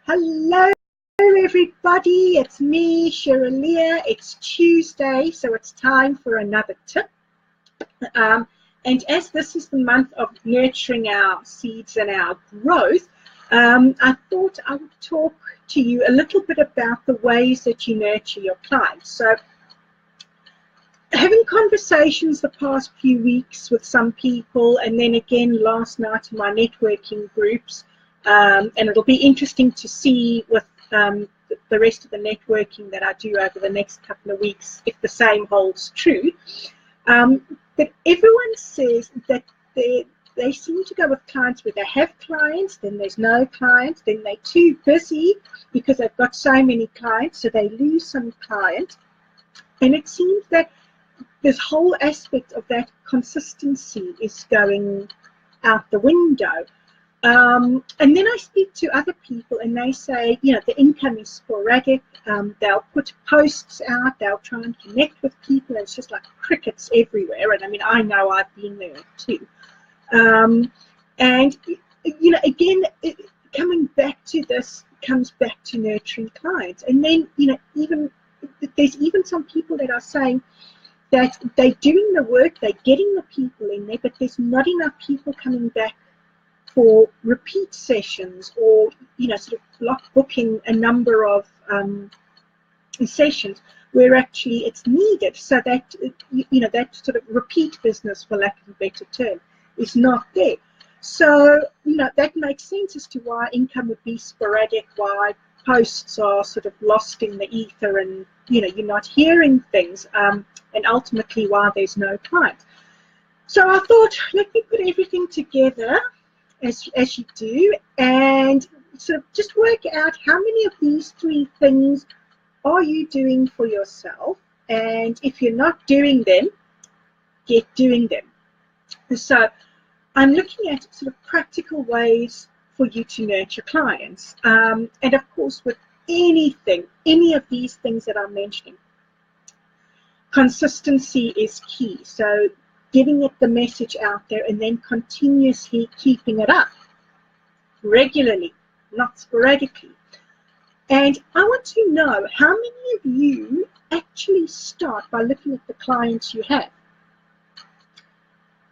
Hello everybody, it's me, Cheryl-lya. It's Tuesday, so it's time for another tip. And as this is the month of nurturing our seeds and our growth, I thought I would talk to you a little bit about the ways that you nurture your clients. So having conversations the past few weeks with some people, and then again last night in my networking groups, and it'll be interesting to see with the rest of the networking that I do over the next couple of weeks if the same holds true. But everyone says that they seem to go with clients where they have clients, then there's no clients, then they're too busy because they've got so many clients, so they lose some clients. And it seems that this whole aspect of that consistency is going out the window. And then I speak to other people and they say, you know, the income is sporadic. They'll put posts out, they'll try and connect with people, and it's just like crickets everywhere. And I mean, I know I've been there too. And, you know, again, coming back to this comes back to nurturing clients. And then, you know, there's even some people that are saying that they're doing the work, they're getting the people in there, but there's not enough people coming back for repeat sessions, or, you know, sort of block booking a number of sessions where actually it's needed, so that, you know, that sort of repeat business, for lack of a better term, is not there. So, you know, that makes sense as to why income would be sporadic, why posts are sort of lost in the ether, and, you know, you're not hearing things, and ultimately why there's no clients. So I thought, let me put everything together as you do, and sort of just work out how many of these three things are you doing for yourself, and if you're not doing them, get doing them. So I'm looking at sort of practical ways for you to nurture clients, and of course with any of these things that I'm mentioning, consistency is key. So getting the message out there and then continuously keeping it up regularly, not sporadically. And I want to know how many of you actually start by looking at the clients you have.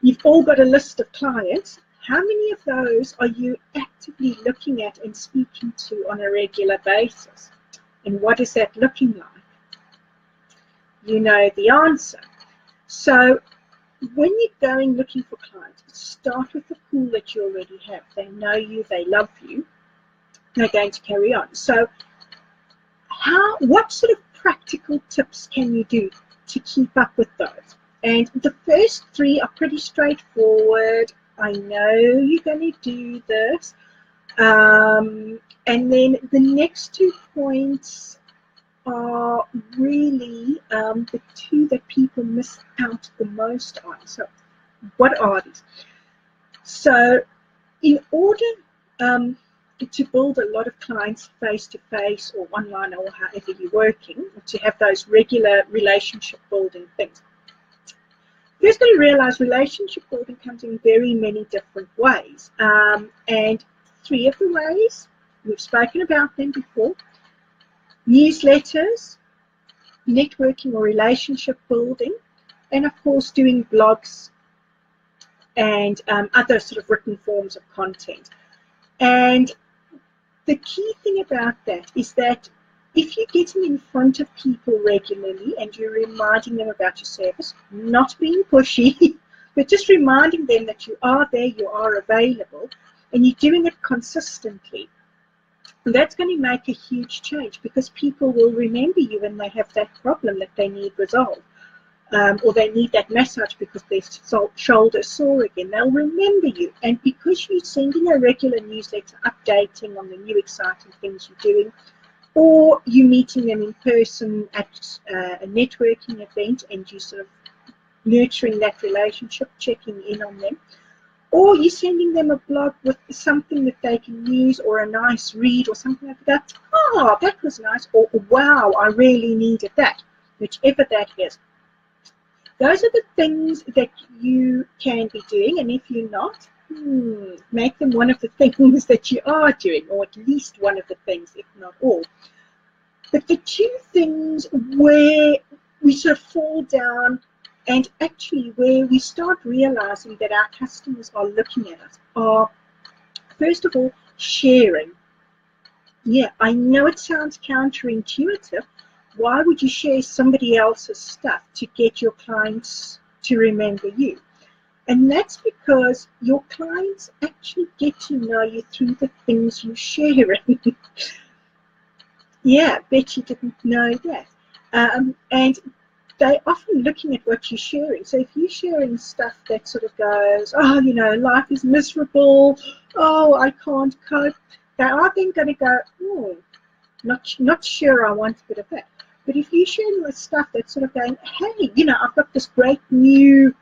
You've all got a list of clients. How many of those are you actively looking at and speaking to on a regular basis? And what is that looking like? You know the answer. So when you're going looking for clients, start with the pool that you already have. They know you, they love you, they're going to carry on. So what sort of practical tips can you do to keep up with those? And the first three are pretty straightforward. I know you're going to do this. And then the next 2 points are really the two that people miss out the most on. So what are these? So in order to build a lot of clients face-to-face or online or however you're working, to have those regular relationship building things, first got to realize relationship building comes in very many different ways, and three of the ways, we've spoken about them before: newsletters, networking or relationship building, and of course doing blogs and other sort of written forms of content. And the key thing about that is that if you're getting in front of people regularly and you're reminding them about your service, not being pushy, but just reminding them that you are there, you are available, and you're doing it consistently, that's going to make a huge change, because people will remember you when they have that problem that they need resolved, or they need that massage because their shoulder's sore again. They'll remember you, and because you're sending a regular newsletter updating on the new exciting things you're doing, or you meeting them in person at a networking event and you sort of nurturing that relationship, checking in on them, or you're sending them a blog with something that they can use, or a nice read or something like that. Oh, that was nice, or wow, I really needed that, whichever that is. Those are the things that you can be doing, and if you're not, make them one of the things that you are doing, or at least one of the things, if not all. But the two things where we sort of fall down, and actually where we start realizing that our customers are looking at us, are, first of all, sharing. Yeah, I know it sounds counterintuitive. Why would you share somebody else's stuff to get your clients to remember you? And that's because your clients actually get to know you through the things you share. Yeah, bet you didn't know that. And they're often looking at what you're sharing. So if you're sharing stuff that sort of goes, oh, you know, life is miserable, oh, I can't cope, they are then going to go, oh, not sure I want a bit of that. But if you share the stuff that's sort of going, hey, you know, I've got this great new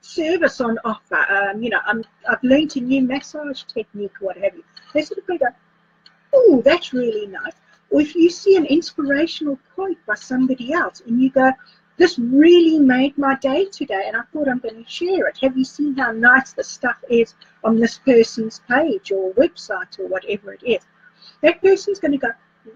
service on offer, you know, I've learned a new massage technique, what have you. They sort of go, oh, that's really nice. Or if you see an inspirational quote by somebody else and you go, this really made my day today and I thought I'm going to share it. Have you seen how nice the stuff is on this person's page or website or whatever it is? That person's going to go,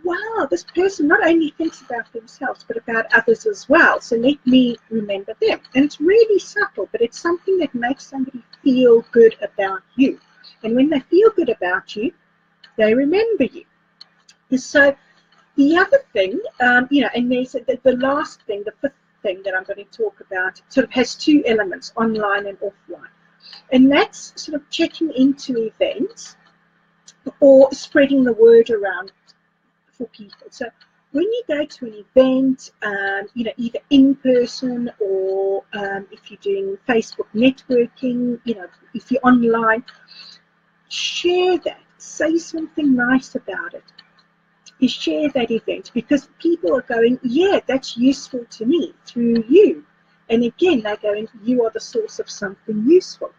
wow, this person not only thinks about themselves but about others as well. So let me remember them. And it's really subtle, but it's something that makes somebody feel good about you. And when they feel good about you, they remember you. So the other thing, you know, and there's the last thing, the fifth thing that I'm going to talk about, sort of has two elements, online and offline. And that's sort of checking into events or spreading the word around for people. So when you go to an event, you know, either in person or if you're doing Facebook networking, you know, if you're online, share that. Say something nice about it. You share that event because people are going, yeah, that's useful to me through you. And again, they're going, you are the source of something useful.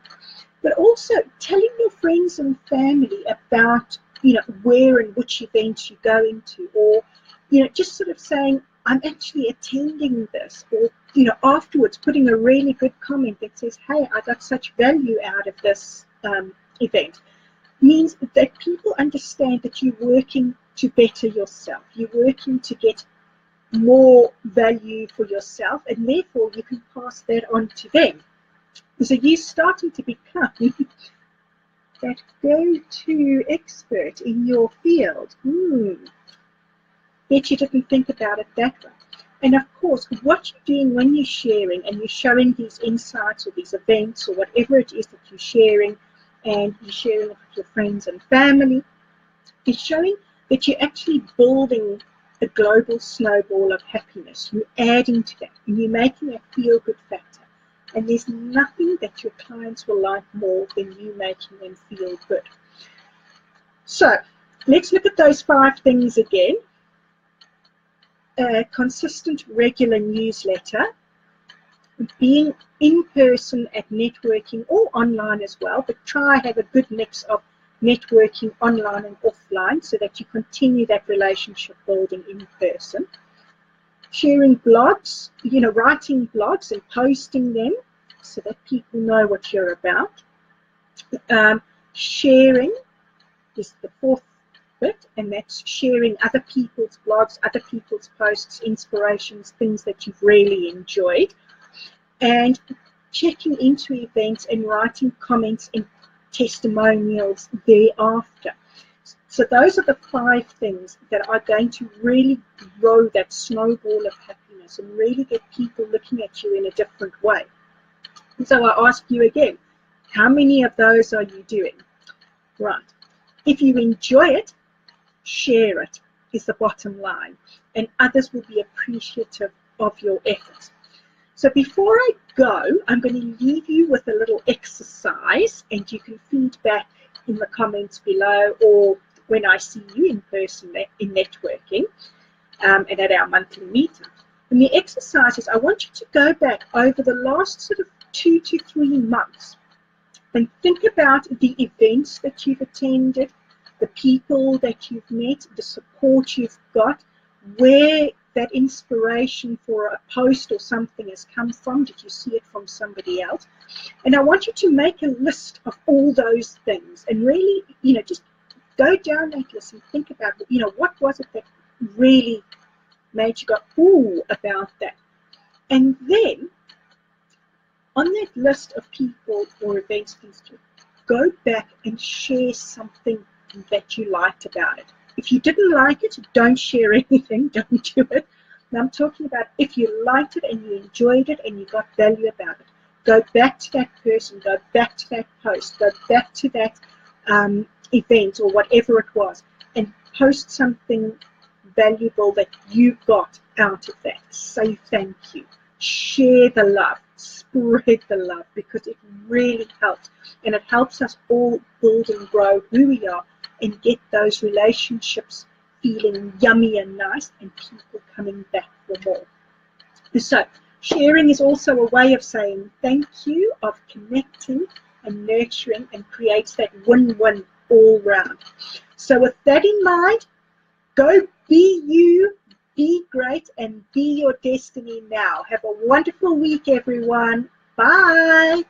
But also telling your friends and family about, you know, where and which events you go into, or, you know, just sort of saying, I'm actually attending this, or, you know, afterwards putting a really good comment that says, hey, I got such value out of this event, means that people understand that you're working to better yourself. You're working to get more value for yourself, and therefore you can pass that on to them. So you're starting to become that go-to expert in your field. Bet you didn't think about it that way. And of course, what you're doing when you're sharing and you're showing these insights or these events or whatever it is that you're sharing, and you're sharing it with your friends and family, is showing that you're actually building a global snowball of happiness. You're adding to that, and you're making a feel-good factor. And there's nothing that your clients will like more than you making them feel good. So let's look at those 5 things again. A consistent, regular newsletter, being in person at networking or online as well, but try have a good mix of networking online and offline so that you continue that relationship building in person. Sharing blogs, you know, writing blogs and posting them so that people know what you're about. Sharing is the 4th bit, and that's sharing other people's blogs, other people's posts, inspirations, things that you've really enjoyed, and checking into events and writing comments and testimonials thereafter. So those are the 5 things that are going to really grow that snowball of happiness and really get people looking at you in a different way. And so I ask you again, how many of those are you doing? Right. If you enjoy it, share it is the bottom line, and others will be appreciative of your efforts. So before I go, I'm going to leave you with a little exercise, and you can feed back in the comments below or when I see you in person in networking and at our monthly meeting. And the exercise is I want you to go back over the last sort of 2 to 3 months and think about the events that you've attended, the people that you've met, the support you've got, where that inspiration for a post or something has come from. Did you see it from somebody else? And I want you to make a list of all those things and really, just go down that list and think about, what was it that really made you go, ooh, about that. And then on that list of people or events, go back and share something that you liked about it. If you didn't like it, don't share anything, don't do it. And I'm talking about if you liked it and you enjoyed it and you got value about it. Go back to that person, go back to that post, go back to that event or whatever it was, and post something valuable that you got out of that. Say thank you. Share the love. Spread the love, because it really helps. And it helps us all build and grow who we are and get those relationships feeling yummy and nice and people coming back for more. So sharing is also a way of saying thank you, of connecting and nurturing, and creates that win-win all round. So with that in mind, go be you, be great, and be your destiny now. Have a wonderful week, everyone. Bye.